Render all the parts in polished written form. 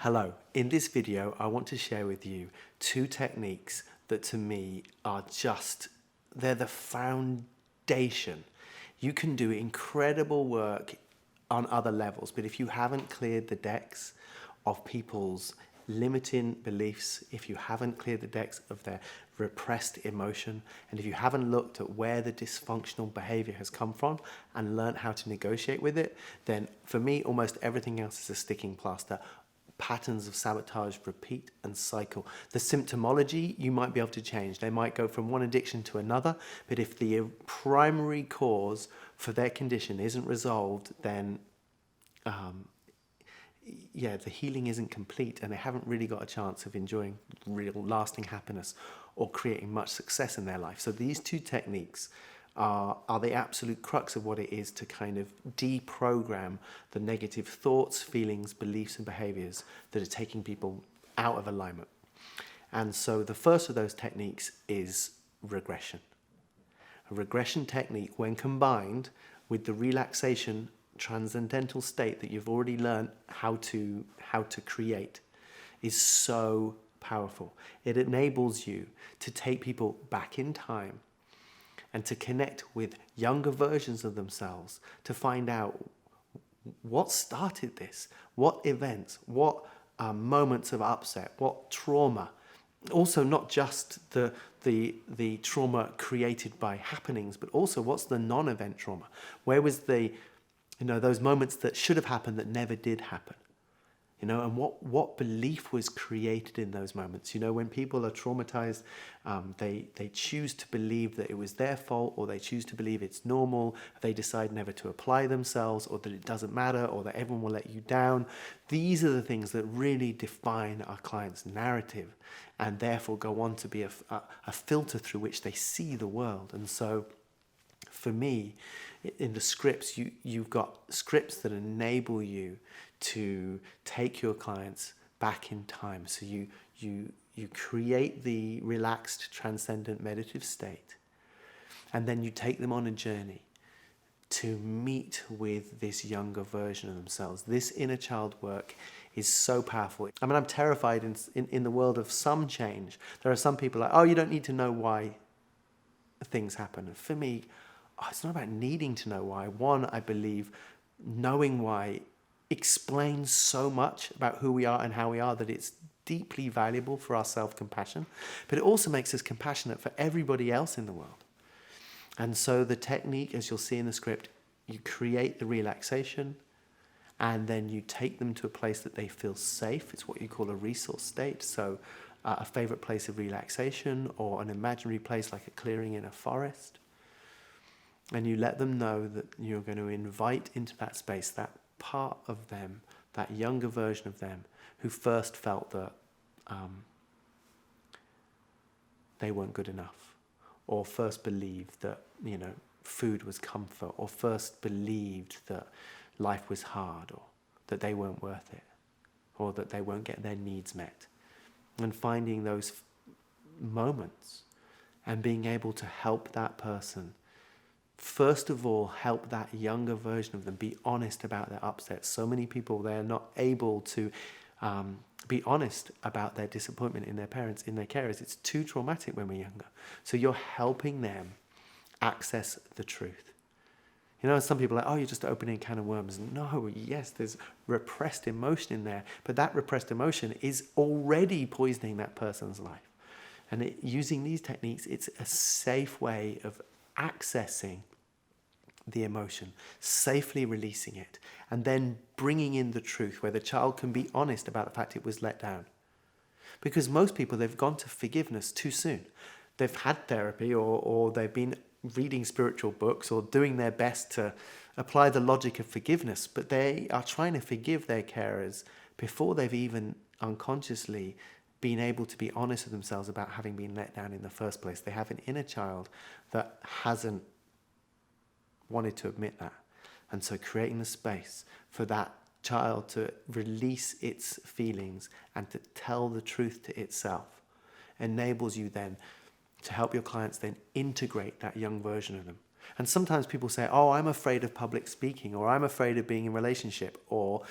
Hello, in this video I want to share with you two techniques that to me are they're the foundation. You can do incredible work on other levels, but if you haven't cleared the decks of people's limiting beliefs, if you haven't cleared the decks of their repressed emotion, and if you haven't looked at where the dysfunctional behavior has come from and learned how to negotiate with it, then for me almost everything else is a sticking plaster. Patterns of sabotage repeat and cycle. The symptomology you might be able to change. They might go from one addiction to another, but if the primary cause for their condition isn't resolved, then the healing isn't complete and they haven't really got a chance of enjoying real lasting happiness or creating much success in their life. So these two techniques are the absolute crux of what it is to kind of deprogram the negative thoughts, feelings, beliefs and behaviors that are taking people out of alignment. And so the first of those techniques is regression. A regression technique, when combined with the relaxation transcendental state that you've already learned how to create, is so powerful. It enables you to take people back in time and to connect with younger versions of themselves, to find out what started this, what events, what moments of upset, what trauma. Also, not just the trauma created by happenings, but also what's the non-event trauma? Where was those moments that should have happened that never did happen? And what belief was created in those moments? When people are traumatized, they choose to believe that it was their fault, or they choose to believe it's normal. They decide never to apply themselves, or that it doesn't matter, or that everyone will let you down. These are the things that really define our client's narrative, and therefore go on to be a filter through which they see the world. And so, for me, in the scripts, you've got scripts that enable you to take your clients back in time. So you create the relaxed, transcendent, meditative state, and then you take them on a journey to meet with this younger version of themselves. This inner child work is so powerful. I mean, I'm terrified in the world of some change. There are some people like, oh, you don't need to know why things happen. For me, it's not about needing to know why. One, I believe knowing why explains so much about who we are and how we are that it's deeply valuable for our self-compassion, but it also makes us compassionate for everybody else in the world. And so the technique, as you'll see in the script, you create the relaxation and then you take them to a place that they feel safe. It's what you call a resource state. So a favorite place of relaxation, or an imaginary place like a clearing in a forest. And you let them know that you're going to invite into that space that part of them, that younger version of them, who first felt that they weren't good enough, or first believed that food was comfort, or first believed that life was hard, or that they weren't worth it, or that they won't get their needs met. And finding those moments and being able to help that person, first of all, help that younger version of them be honest about their upsets. So many people, they're not able to be honest about their disappointment in their parents, in their carers. It's too traumatic when we're younger. So you're helping them access the truth. Some people are like, oh, you're just opening a can of worms. No, yes, there's repressed emotion in there, but that repressed emotion is already poisoning that person's life. And using these techniques, it's a safe way of accessing the emotion, safely releasing it, and then bringing in the truth where the child can be honest about the fact it was let down. Because most people, they've gone to forgiveness too soon. They've had therapy, or they've been reading spiritual books, or doing their best to apply the logic of forgiveness, but they are trying to forgive their carers before they've even unconsciously been able to be honest with themselves about having been let down in the first place. They have an inner child that hasn't wanted to admit that. And so creating the space for that child to release its feelings and to tell the truth to itself enables you then to help your clients then integrate that young version of them. And sometimes people say, oh, I'm afraid of public speaking, or I'm afraid of being in a relationship, or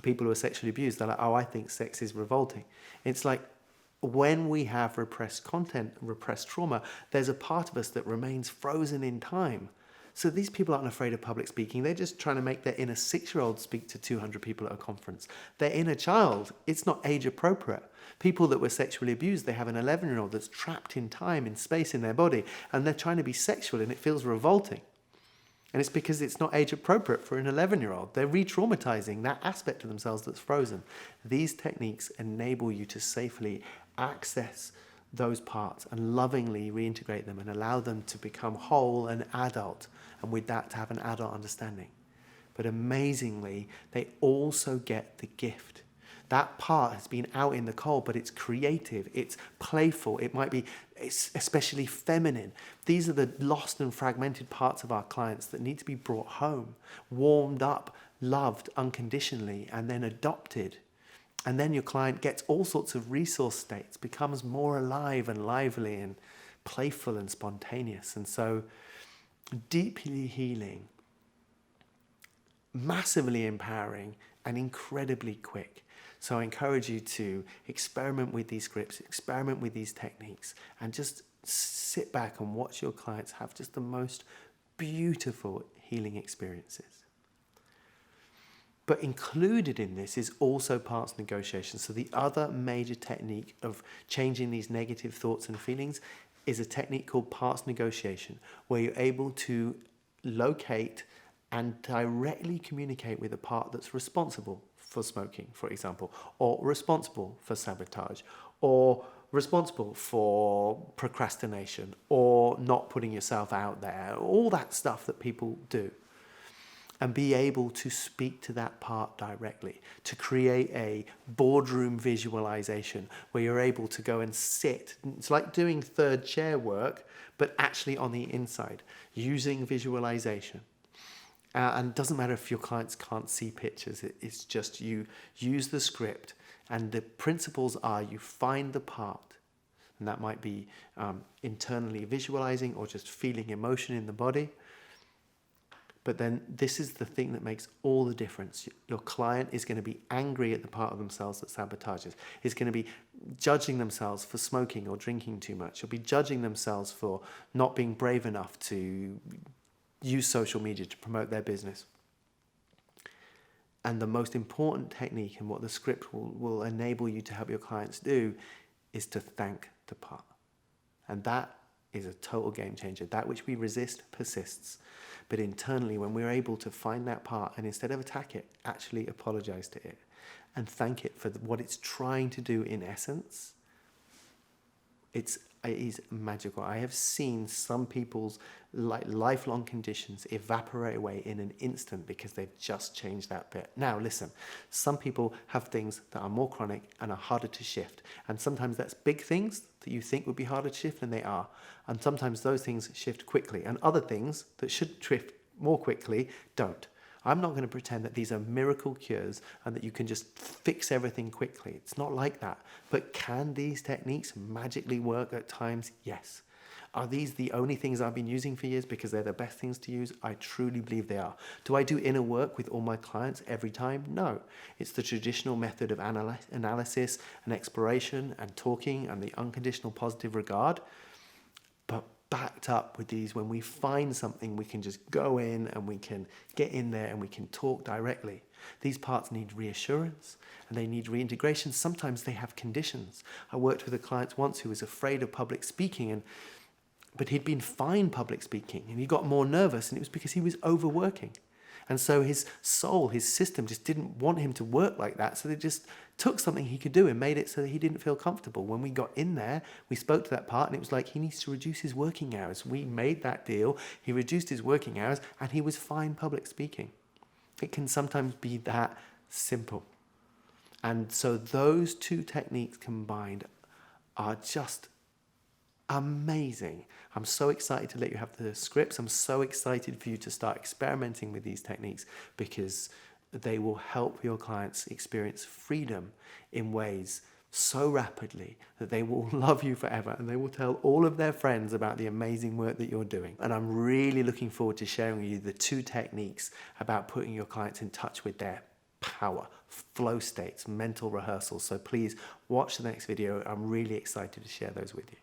people who are sexually abused, they're like, oh, I think sex is revolting. It's like, when we have repressed content, repressed trauma, there's a part of us that remains frozen in time. So these people aren't afraid of public speaking. They're just trying to make their inner 6-year-old speak to 200 people at a conference. Their inner child, it's not age appropriate. People that were sexually abused, they have an 11-year-old that's trapped in time, in space, in their body, and they're trying to be sexual, and it feels revolting. And it's because it's not age appropriate for an 11-year-old. They're re-traumatizing that aspect of themselves that's frozen. These techniques enable you to safely access those parts and lovingly reintegrate them and allow them to become whole and adult, and with that to have an adult understanding. But amazingly, they also get the gift. That part has been out in the cold, but it's creative, it's playful, it's especially feminine. These are the lost and fragmented parts of our clients that need to be brought home, warmed up, loved unconditionally, and then adopted. And then your client gets all sorts of resource states, becomes more alive and lively and playful and spontaneous. And so deeply healing, massively empowering, and incredibly quick. So I encourage you to experiment with these scripts, experiment with these techniques, and just sit back and watch your clients have just the most beautiful healing experiences. But included in this is also parts negotiation. So the other major technique of changing these negative thoughts and feelings is a technique called parts negotiation, where you're able to locate and directly communicate with a part that's responsible for smoking, for example, or responsible for sabotage, or responsible for procrastination, or not putting yourself out there, all that stuff that people do. And be able to speak to that part directly, to create a boardroom visualization where you're able to go and sit. It's like doing third chair work, but actually on the inside, using visualization. And it doesn't matter if your clients can't see pictures, it's just you use the script, and the principles are you find the part, and that might be internally visualizing or just feeling emotion in the body. But then this is the thing that makes all the difference. Your client is going to be angry at the part of themselves that sabotages. Is going to be judging themselves for smoking or drinking too much. You'll be judging themselves for not being brave enough to use social media to promote their business. And the most important technique and what the script will enable you to help your clients do is to thank the part. And that is a total game changer. That which we resist persists. But internally, when we're able to find that part and instead of attack it, actually apologize to it and thank it for what it's trying to do in essence, it is magical. I have seen some people's lifelong conditions evaporate away in an instant because they've just changed that bit. Now, listen, some people have things that are more chronic and are harder to shift. And sometimes that's big things that you think would be harder to shift, and they are. And sometimes those things shift quickly. And other things that should shift more quickly don't. I'm not going to pretend that these are miracle cures and that you can just fix everything quickly. It's not like that. But can these techniques magically work at times? Yes. Are these the only things I've been using for years because they're the best things to use? I truly believe they are. Do I do inner work with all my clients every time? No. It's the traditional method of analysis and exploration and talking and the unconditional positive regard. But backed up with these, when we find something, we can just go in and we can get in there and we can talk directly. These parts need reassurance and they need reintegration. Sometimes they have conditions. I worked with a client once who was afraid of public speaking, but he'd been fine public speaking and he got more nervous, and it was because he was overworking. And so his soul, his system just didn't want him to work like that. So they just took something he could do and made it so that he didn't feel comfortable. When we got in there, we spoke to that part and it was like he needs to reduce his working hours. We made that deal. He reduced his working hours and he was fine public speaking. It can sometimes be that simple. And so those two techniques combined are just amazing. I'm so excited to let you have the scripts. I'm so excited for you to start experimenting with these techniques because they will help your clients experience freedom in ways so rapidly that they will love you forever, and they will tell all of their friends about the amazing work that you're doing. And I'm really looking forward to sharing with you the two techniques about putting your clients in touch with their power, flow states, mental rehearsals. So please watch the next video. I'm really excited to share those with you.